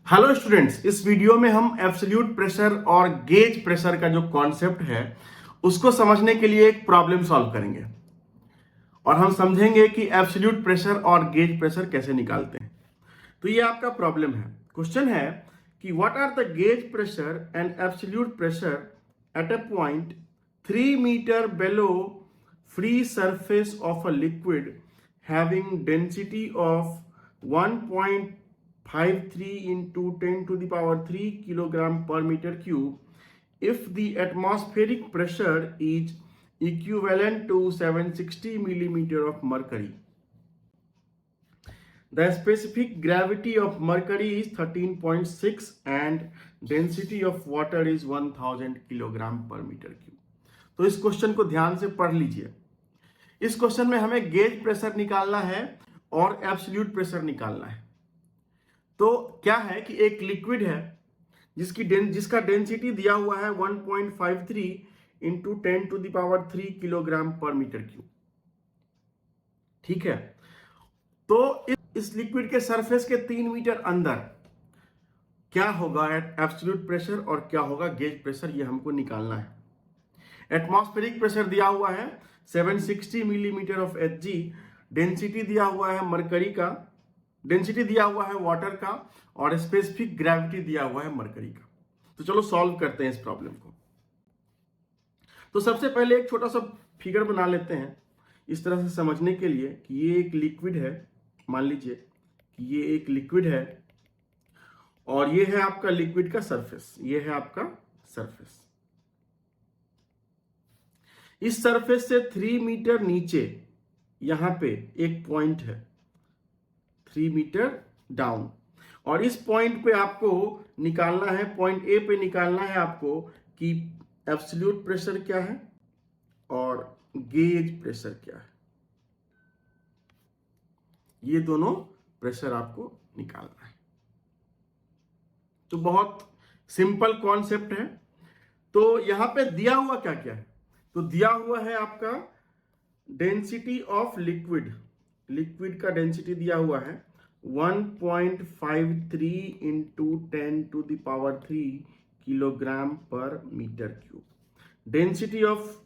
Hello students, इस video में हम एब्सोल्यूट प्रेशर और गेज प्रेशर का जो कॉन्सेप्ट है उसको समझने के लिए एक प्रॉब्लम सॉल्व करेंगे और हम समझेंगे कि एब्सोल्यूट प्रेशर और गेज प्रेशर कैसे निकालते हैं। तो ये आपका प्रॉब्लम है। क्वेश्चन है कि what are the gauge pressure and absolute pressure at a point 3 metre below free surface of a liquid having density of 1.53 into 10 to the power 3 kilogram per meter cube if the atmospheric pressure is equivalent to 760 millimeter of mercury. The specific gravity of mercury is 13.6 and density of water is 1000 kilogram per meter cube. तो इस question को ध्यान से पढ़ लीजिए। इस question में हमें गेज प्रेशर निकालना है और एब्सोल्यूट प्रेशर निकालना है। तो क्या है कि एक लिक्विड है जिसका डेंसिटी दिया हुआ है 1.53 into 10 to the power 3 kilogram per metre cube. ठीक है, तो इस लिक्विड के सरफेस के 3 मीटर अंदर क्या होगा एब्सोल्यूट प्रेशर और क्या होगा गेज प्रेशर, ये हमको निकालना है। एटमॉस्फेरिक प्रेशर दिया हुआ है 760 मिलीमीटर ऑफ Hg, डेंसिटी दिया हुआ है मरकरी का, डेंसिटी दिया हुआ है वाटर का और स्पेसिफिक ग्रेविटी दिया हुआ है मरकरी का। तो चलो सॉल्व करते हैं इस प्रॉब्लम को। तो सबसे पहले एक छोटा सा फिगर बना लेते हैं इस तरह से समझने के लिए कि ये एक लिक्विड है। मान लीजिए कि ये एक लिक्विड है और ये है आपका लिक्विड का सरफेस, ये है आपका सरफेस। इस सरफेस से 3 मीटर नीचे यहां पे एक पॉइंट है 3 मीटर डाउन, और इस पॉइंट पे आपको निकालना है, पॉइंट ए पे निकालना है आपको कि एब्सोल्यूट प्रेशर क्या है और गेज प्रेशर क्या है। ये दोनों प्रेशर आपको निकालना है। तो बहुत सिंपल कॉन्सेप्ट है। तो यहां पे दिया हुआ क्या क्या है, तो दिया हुआ है आपका डेंसिटी ऑफ लिक्विड, लिक्विड का डेंसिटी दिया हुआ है 1.53 into 10 to the power 3 kilogram per metre cube. Density of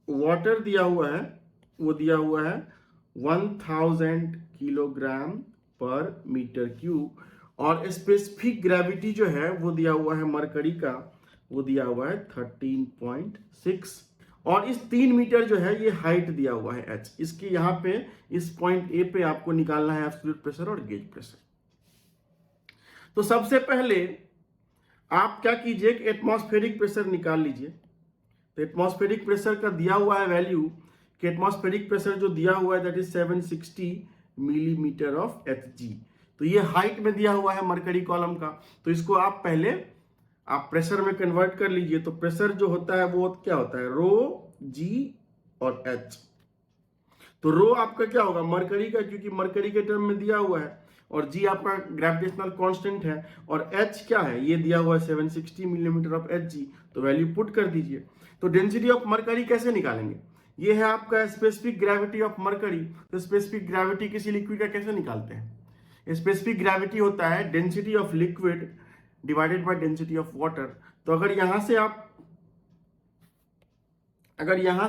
water दिया हुआ है, वो दिया हुआ है 1000 किलोग्राम पर मीटर क्यूब, और स्पेसिफिक ग्रेविटी जो है वो दिया हुआ है मरकरी का, वो दिया हुआ है 13.6, और इस 3 मीटर जो है ये हाइट दिया हुआ है h। इसके यहाँ पे इस पॉइंट ए पे आपको निकालना है एब्सोल्यूट प्रेशर और गेज प्रेशर। तो सबसे पहले आप क्या कीजिए कि एटमॉस्फेरिक प्रेशर निकाल लीजिए। तो एटमॉस्फेरिक प्रेशर का दिया हुआ है वैल्यू कि एटमॉस्फेरिक प्रेशर जो दिया हुआ है that is 760 millimetre of Hg। तो ये हाइट में दिया हुआ है मरकरी कॉलम का, तो इसको आप पहले आप प्रेशर में कन्वर्ट कर लीजिए। तो प्रेशर जो होता है वो क्या होता है, रो जी और एच। तो रो आपका क्या होगा मरकरी का, क्योंकि मरकरी के टर्म में दिया हुआ है, और जी आपका ग्रेविटेशनल कांस्टेंट है, और एच क्या है, ये दिया हुआ है 760 मिलीमीटर ऑफ Hg। तो वैल्यू पुट कर दीजिए। तो डेंसिटी ऑफ मरकरी कैसे निकालेंगे, ये है आपका स्पेसिफिक ग्रेविटी ऑफ मरकरी। तो स्पेसिफिक ग्रेविटी किसी लिक्विड का कैसे निकालते हैं, स्पेसिफिक ग्रेविटी होता है density of liquid divided by density of water. तो अगर यहां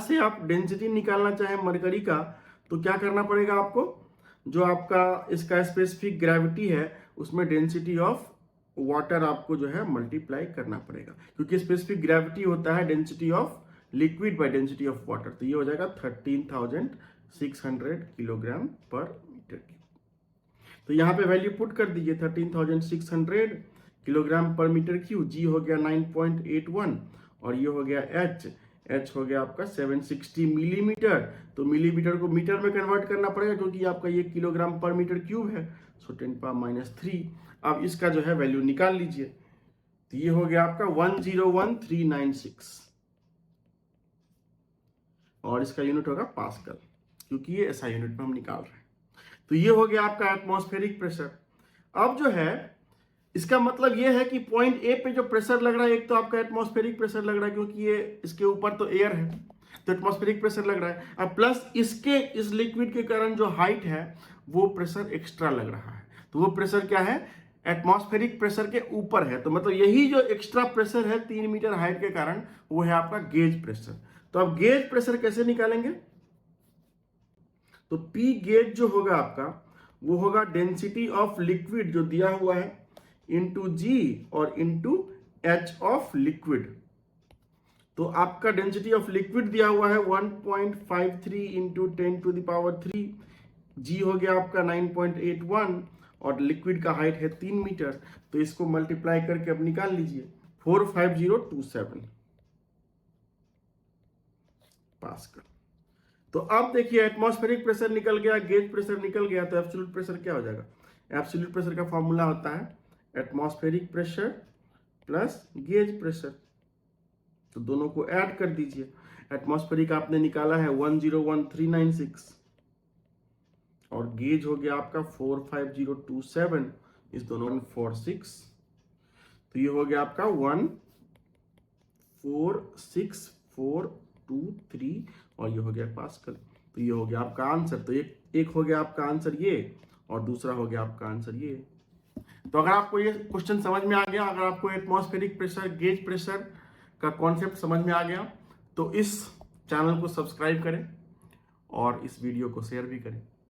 से आप डेंसिटी निकालना चाहें मरकरी का, तो क्या करना पड़ेगा आपको, जो आपका इसका स्पेसिफिक ग्रेविटी है उसमें डेंसिटी ऑफ वाटर आपको जो है मल्टीप्लाई करना पड़ेगा, क्योंकि स्पेसिफिक ग्रेविटी होता है density of liquid by density of water. तो ये हो जाएगा 13,600 किलोग्राम पर मीटर क्यूब। तो यहाँ पे वैल्यू पुट कर दीजिए 13,600 किलोग्राम पर मीटर क्यूब। जी हो गया 9.81 और ये हो गया एच हो गया आपका 760 मिलीमीटर। तो मिलीमीटर को मीटर में कन्वर्ट करना पड़ेगा क्योंकि आपका ये किलोग्राम पर मीटर क्यूब है, सो 10⁻³ अब इसका जो है वैल्यू निकाल लीजिए। तो ये हो गया आपका 101396 और इसका यूनिट होगा पास्कल, क्योंकि ये ऐसा यूनिट में हम निकाल रहे हैं। तो ये हो गया आपका एटमॉस्फेरिक प्रेशर। अब जो है इसका मतलब ये है कि पॉइंट ए पे जो प्रेशर लग रहा है, एक तो आपका एटमॉस्फेरिक प्रेशर लग रहा है क्योंकि ये इसके ऊपर तो एयर है, तो एटमॉस्फेरिक प्रेशर लग रहा है। अब प्लस इसके इस लिक्विड के कारण जो हाइट है वो प्रेशर एक्स्ट्रा लग रहा है। तो वो प्रेशर क्या है, एटमॉस्फेरिक प्रेशर के ऊपर है, तो मतलब यही जो एक्स्ट्रा प्रेशर है 3 मीटर हाइट के कारण, वो है आपका गेज प्रेशर। तो अब गेज प्रेशर कैसे निकालेंगे? तो पी गेज जो होगा आपका, वो होगा डेंसिटी ऑफ लिक्विड जो दिया हुआ है इंटू जी और इंटू एच ऑफ लिक्विड। तो आपका डेंसिटी ऑफ लिक्विड दिया हुआ है 1.53 इंटू 10⁻3, जी हो गया आपका 9.81 और लिक्विड का हाइट है 3 मीटर। तो इसको मल्टीप्लाई करके अब निकाल लीजिए 45027 पास्कल। तो अब देखिए एटमॉस्फेरिक प्रेशर निकल गया, गेज प्रेशर निकल गया, तो एब्सोल्यूट प्रेशर क्या हो जाएगा? एब्सोल्यूट प्रेशर का फॉर्मूला होता है atmospheric pressure plus gauge pressure. तो दोनों को ऐड कर दीजिए। एटमॉस्फेरिक आपने निकाला है 101396 और गेज हो गया आपका 45027, इस दोनों 146, तो ये हो गया आपका 146,423 और ये हो गया पास्कल। तो ये हो गया आपका आंसर। तो एक हो गया आपका आंसर ये और दूसरा हो गया आपका आंसर ये। तो अगर आपको ये क्वेश्चन समझ में आ गया, अगर आपको एटमॉस्फेरिक प्रेशर गेज प्रेशर का कॉन्सेप्ट समझ में आ गया, तो इस चैनल को सब्सक्राइब करें और इस वीडियो को शेयर भी करें।